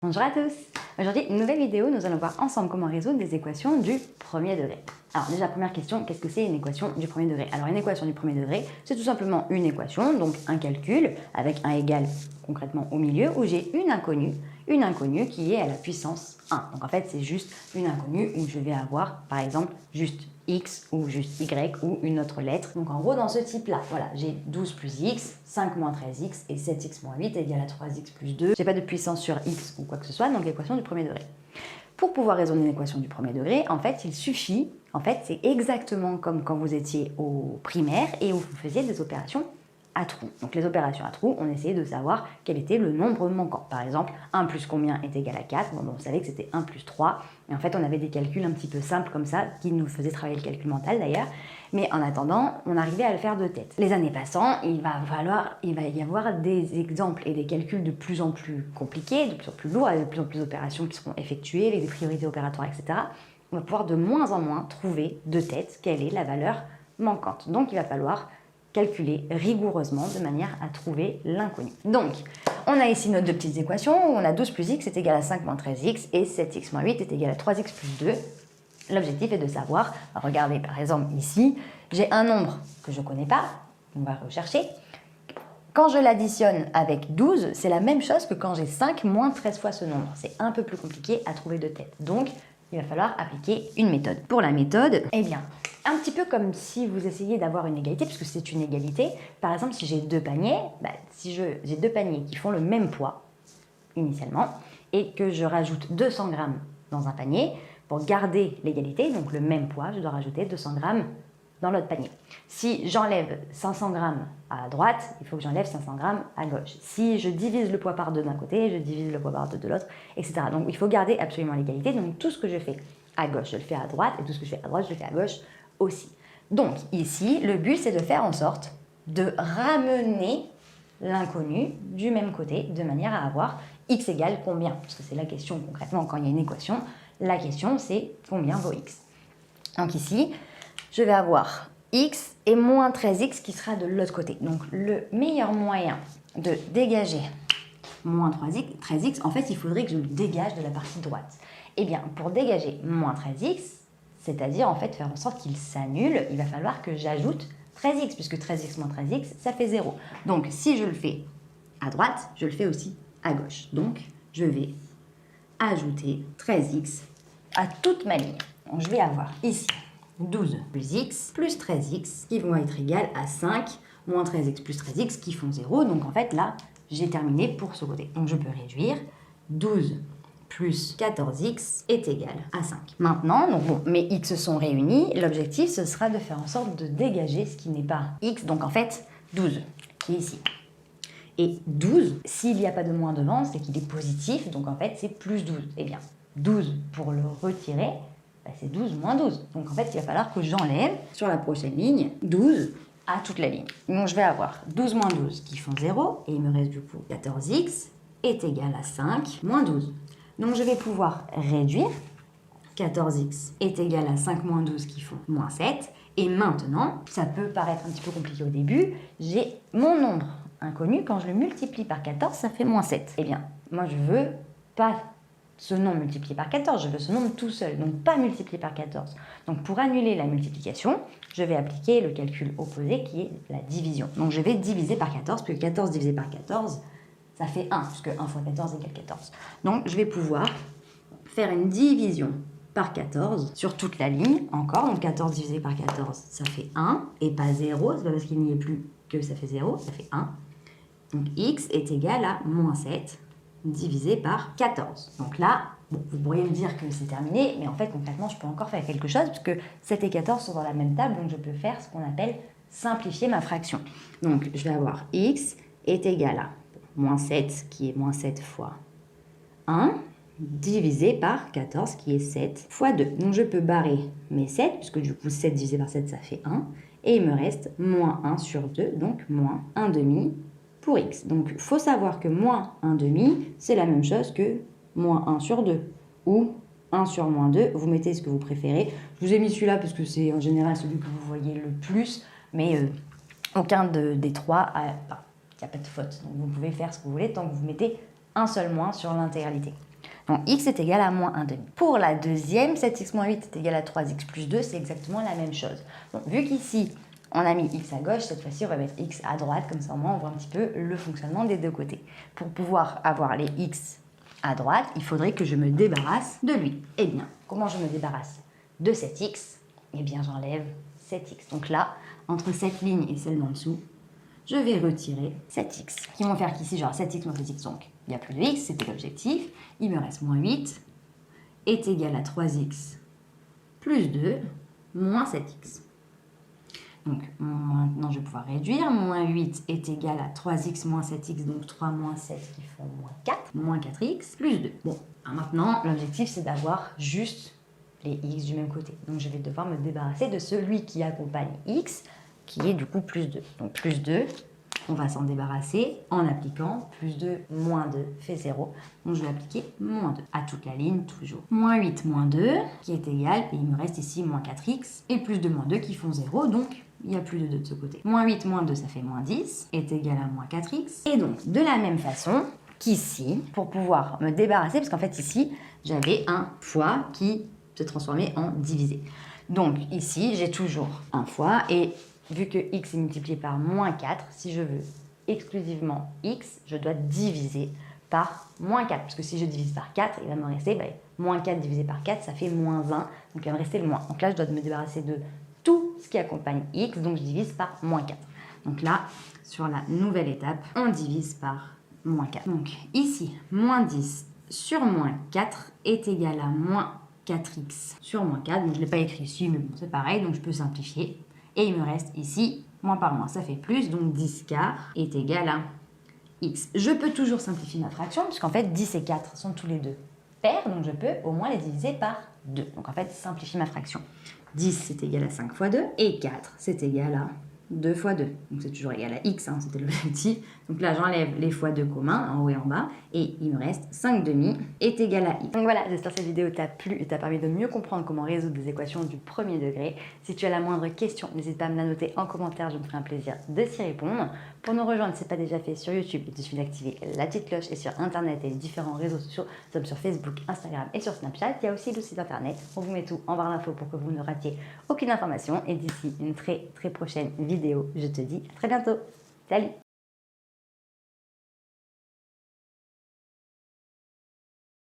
Bonjour à tous. Aujourd'hui, nouvelle vidéo, nous allons voir ensemble comment résoudre des équations du premier degré. Alors déjà, première question, qu'est-ce que c'est une équation du premier degré? Alors une équation du premier degré, c'est tout simplement une équation, donc un calcul avec un égal concrètement au milieu, où j'ai une inconnue qui est à la puissance 1. Donc en fait, c'est juste une inconnue où je vais avoir, par exemple, juste x ou juste y ou une autre lettre. Donc en gros, dans ce type-là, voilà, j'ai 12 plus x, 5 moins 13x et 7x moins 8 égale à 3x plus 2. J'ai pas de puissance sur x ou quoi que ce soit, donc l'équation du premier degré. Pour pouvoir résoudre une équation du premier degré, en fait, il suffit, c'est exactement comme quand vous étiez au primaire et où vous faisiez des opérations à trous. Donc les opérations à trous, on essayait de savoir quel était le nombre manquant. Par exemple, 1 plus combien est égal à 4. Bon, on savait que c'était 1 plus 3. Et en fait, on avait des calculs un petit peu simples comme ça, qui nous faisaient travailler le calcul mental d'ailleurs. Mais en attendant, on arrivait à le faire de tête. Les années passant, il va y avoir des exemples et des calculs de plus en plus compliqués, de plus en plus lourds, avec de plus en plus d'opérations qui seront effectuées, avec des priorités opératoires, etc. On va pouvoir de moins en moins trouver de tête quelle est la valeur manquante. Donc il va falloir calculer rigoureusement de manière à trouver l'inconnu. Donc, on a ici nos deux petites équations où on a 12 plus x est égal à 5 moins 13x et 7x moins 8 est égal à 3x plus 2. L'objectif est de savoir, regardez par exemple ici, j'ai un nombre que je ne connais pas, on va rechercher. Quand je l'additionne avec 12, c'est la même chose que quand j'ai 5 moins 13 fois ce nombre. C'est un peu plus compliqué à trouver de tête. Donc, il va falloir appliquer une méthode. Pour la méthode, eh bien, un petit peu comme si vous essayez d'avoir une égalité, puisque c'est une égalité. Par exemple, si j'ai deux paniers, j'ai deux paniers qui font le même poids, initialement, et que je rajoute 200 grammes dans un panier, pour garder l'égalité, donc le même poids, je dois rajouter 200 grammes dans l'autre panier. Si j'enlève 500 grammes à droite, il faut que j'enlève 500 grammes à gauche. Si je divise le poids par deux d'un côté, je divise le poids par deux de l'autre, etc. Donc il faut garder absolument l'égalité. Donc tout ce que je fais à gauche, je le fais à droite, et tout ce que je fais à droite, je le fais à gauche aussi. Donc ici, le but, c'est de faire en sorte de ramener l'inconnu du même côté, de manière à avoir x égale combien? Parce que c'est la question concrètement quand il y a une équation. La question, c'est combien vaut x? Donc ici, je vais avoir x et moins 13x qui sera de l'autre côté. Donc le meilleur moyen de dégager moins 13x, en fait, il faudrait que je le dégage de la partie droite. Eh bien, pour dégager moins 13x, c'est-à-dire en fait faire en sorte qu'il s'annule, il va falloir que j'ajoute 13x, puisque 13x moins 13x, ça fait 0. Donc si je le fais à droite, je le fais aussi à gauche. Donc je vais ajouter 13x à toute ma ligne. Donc je vais avoir ici 12 plus x plus 13x qui vont être égales à 5 moins 13x plus 13x qui font 0. Donc en fait là, j'ai terminé pour ce côté. Donc je peux réduire 12 plus 14x est égal à 5. Maintenant, donc bon, mes x sont réunis. L'objectif, ce sera de faire en sorte de dégager ce qui n'est pas x. Donc en fait, 12 qui est ici. Et 12, s'il n'y a pas de moins devant, c'est qu'il est positif. Donc en fait, c'est plus 12. Eh bien, 12 pour le retirer, c'est 12 moins 12. Donc en fait, il va falloir que j'enlève sur la prochaine ligne 12 à toute la ligne. Donc je vais avoir 12 moins 12 qui font 0. Et il me reste du coup 14x est égal à 5 moins 12. Donc je vais pouvoir réduire. 14x est égal à 5 moins 12 qui font moins 7. Et maintenant, ça peut paraître un petit peu compliqué au début, j'ai mon nombre inconnu. Quand je le multiplie par 14, ça fait moins 7. Eh bien, moi je veux pas ce nombre multiplié par 14, je veux ce nombre tout seul, donc pas multiplié par 14. Donc pour annuler la multiplication, je vais appliquer le calcul opposé qui est la division. Donc je vais diviser par 14, puisque 14 divisé par 14, ça fait 1, puisque 1 fois 14 égale 14. Donc je vais pouvoir faire une division par 14 sur toute la ligne, encore. Donc 14 divisé par 14, ça fait 1, et pas 0, c'est pas parce qu'il n'y est plus que ça fait 0, ça fait 1. Donc x est égal à moins 7 divisé par 14. Donc là, bon, vous pourriez me dire que c'est terminé, mais en fait, concrètement, je peux encore faire quelque chose, puisque 7 et 14 sont dans la même table, donc je peux faire ce qu'on appelle simplifier ma fraction. Donc, je vais avoir x est égal à moins 7, qui est moins 7 fois 1, divisé par 14, qui est 7 fois 2. Donc, je peux barrer mes 7, puisque du coup, 7 divisé par 7, ça fait 1, et il me reste moins 1 sur 2, donc moins 1 demi pour x. Donc, il faut savoir que moins 1 demi, c'est la même chose que moins 1 sur 2. Ou 1 sur moins 2, vous mettez ce que vous préférez. Je vous ai mis celui-là parce que c'est en général celui que vous voyez le plus, mais aucun des trois, il n'y a pas de faute. Donc, vous pouvez faire ce que vous voulez tant que vous mettez un seul moins sur l'intégralité. Donc x est égal à moins 1 demi. Pour la deuxième, 7x moins 8 est égal à 3x plus 2, c'est exactement la même chose. Donc vu qu'ici, on a mis x à gauche, cette fois-ci, on va mettre x à droite, comme ça au moins on voit un petit peu le fonctionnement des deux côtés. Pour pouvoir avoir les x à droite, il faudrait que je me débarrasse de lui. Eh bien, comment je me débarrasse de cet x? Eh bien, j'enlève 7x. Donc là, entre cette ligne et celle d'en dessous, je vais retirer 7x. Qui vont faire qu'ici, genre 7x moins 7x, donc il n'y a plus de x, c'était l'objectif. Il me reste moins 8 est égal à 3x plus 2 moins 7x. Donc maintenant, je vais pouvoir réduire. Moins 8 est égal à 3x moins 7x, donc 3 moins 7 qui font moins 4. Moins 4x plus 2. Bon, maintenant, l'objectif, c'est d'avoir juste les x du même côté. Donc je vais devoir me débarrasser de celui qui accompagne x, qui est du coup plus 2. Donc plus 2, on va s'en débarrasser en appliquant plus 2 moins 2 fait 0. Donc je vais appliquer moins 2 à toute la ligne toujours. Moins 8 moins 2 qui est égal, et il me reste ici moins 4x, et plus 2 moins 2 qui font 0, donc il n'y a plus de 2 de ce côté. Moins 8 moins 2 ça fait moins 10, est égal à moins 4x. Et donc de la même façon qu'ici, pour pouvoir me débarrasser, parce qu'en fait ici, j'avais un fois qui se transformait en divisé. Donc ici, j'ai toujours un fois, et vu que x est multiplié par moins 4, si je veux exclusivement x, je dois diviser par moins 4. Parce que si je divise par 4, il va me rester moins 4 divisé par 4, ça fait moins 1. Donc il va me rester le moins. Donc là, je dois me débarrasser de tout ce qui accompagne x, donc je divise par moins 4. Donc là, sur la nouvelle étape, on divise par moins 4. Donc ici, moins 10 sur moins 4 est égal à moins 4x sur moins 4. Donc je ne l'ai pas écrit ici, mais bon, c'est pareil, donc je peux simplifier. Et il me reste ici, moins par moins, ça fait plus, donc 10 quarts est égal à x. Je peux toujours simplifier ma fraction, puisqu'en fait 10 et 4 sont tous les deux pairs, donc je peux au moins les diviser par 2. Donc en fait, simplifier ma fraction. 10 c'est égal à 5 fois 2, et 4 c'est égal à 2 fois 2. Donc c'est toujours égal à x, hein, c'était l'objectif. Donc là, j'enlève les fois 2 communs, en haut et en bas, et il me reste 5 demi est égal à x. Donc voilà, j'espère que cette vidéo t'a plu et t'a permis de mieux comprendre comment résoudre des équations du premier degré. Si tu as la moindre question, n'hésite pas à me la noter en commentaire, je me ferai un plaisir de t'y répondre. Pour nous rejoindre, si ce n'est pas déjà fait sur YouTube, il te suffit d'activer la petite cloche, et sur Internet et les différents réseaux sociaux, nous sommes sur Facebook, Instagram et sur Snapchat. Il y a aussi le site Internet, on vous met tout en barre d'infos pour que vous ne ratiez aucune information. Et d'ici une très prochaine vidéo, je te dis à très bientôt. Salut!